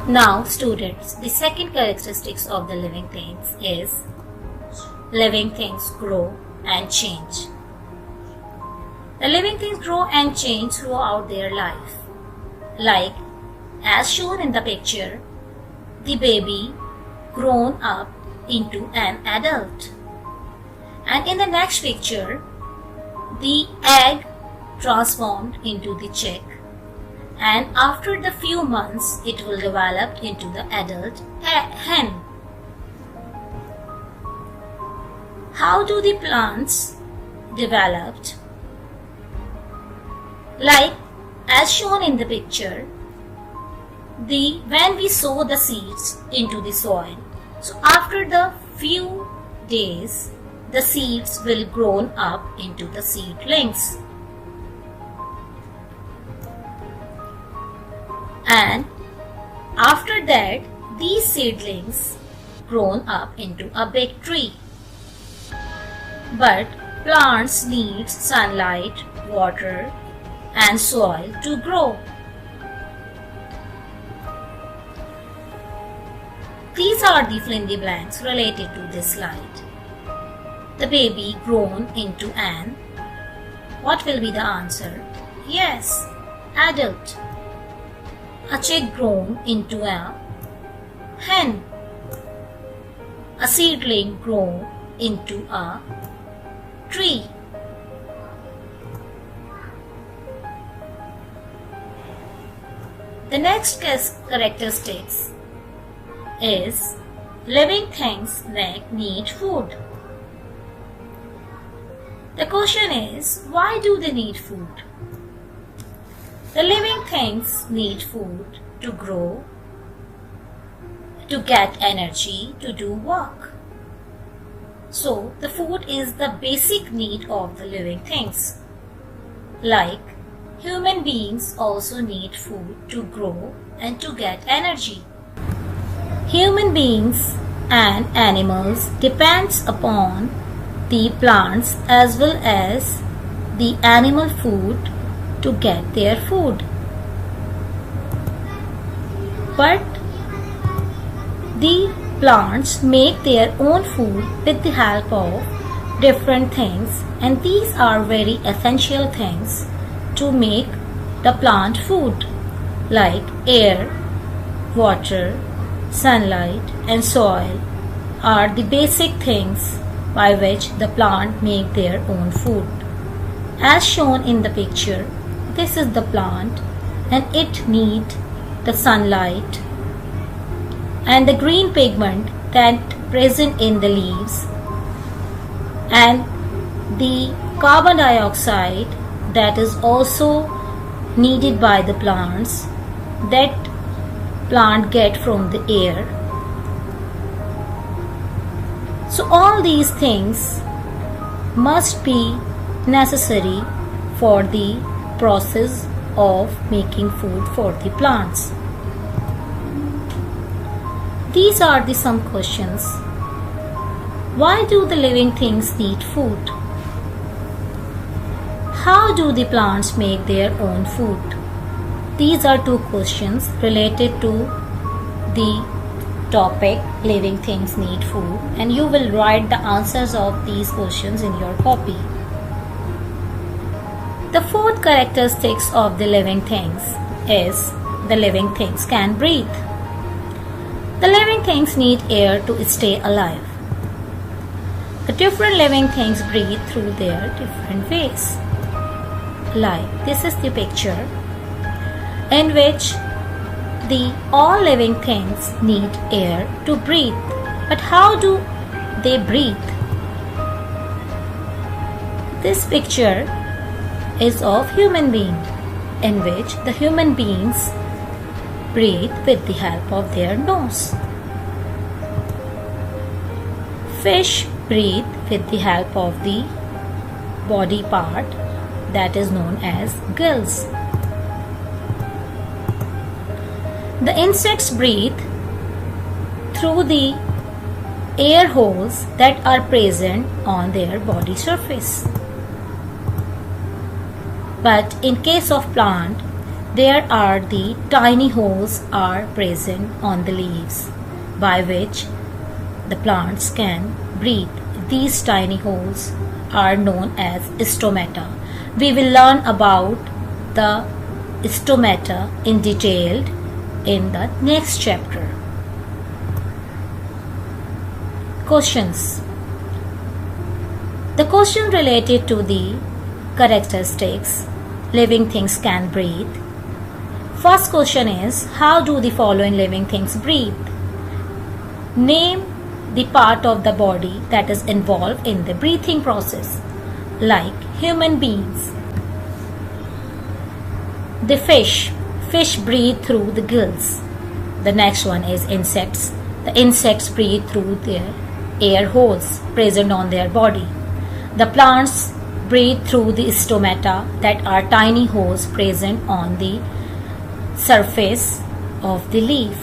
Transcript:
Now students, the second characteristics of the living things is living things grow and change. The living things grow and change throughout their life. Like as shown in the picture, the baby grown up into an adult. And in the next picture, the egg transformed into the chick. And after the few months, it will develop into the adult hen. How do the plants developed? Like as shown in the picture, when we sow the seeds into the soil, so after the few days, the seeds will grow up into the seedlings. And after that, these seedlings grown up into a big tree. But plants need sunlight, water, and soil to grow. These are the fill in the blanks related to this slide. The baby grown into an, what will be the answer? Yes, adult. A chick grown into a hen. A seedling grown into a tree. The next characteristics is living things that need food. The question is, why do they need food? The living things need food to grow, to get energy, to do work. So, the food is the basic need of the living things. Like, human beings also need food to grow and to get energy. Human beings and animals depends upon the plants as well as the animal food to get their food. But the plants make their own food with the help of different things, and these are very essential things to make the plant food, like air, water, sunlight and soil are the basic things by which the plant make their own food. As shown in the picture, this is the plant and it needs the sunlight and the green pigment that present in the leaves and the carbon dioxide that is also needed by the plants that plant get from the air. So all these things must be necessary for the process of making food for the plants. These are the some questions. Why do the living things need food? How do the plants make their own food? These are two questions related to the topic living things need food, and you will write the answers of these questions in your copy. The fourth characteristics of the living things is the living things can breathe. The living things need air to stay alive. The different living things breathe through their different ways. Like this is the picture in which the all living things need air to breathe. But how do they breathe? This picture is of human being, in which the human beings breathe with the help of their nose. Fish breathe with the help of the body part that is known as gills. The insects breathe through the air holes that are present on their body surface. But in case of plant, There are the tiny holes are present on the leaves by which the plants can breathe. These tiny holes are known as stomata. We will learn about the stomata in detail in the next chapter. Questions. The question related to the characteristics living things can breathe. First question is, how do the following living things breathe? Name the part of the body that is involved in the breathing process, like human beings. The fish breathe through the gills. The next one is insects. The insects breathe through their air holes present on their body. The plants breathe through the stomata, that are tiny holes present on the surface of the leaf.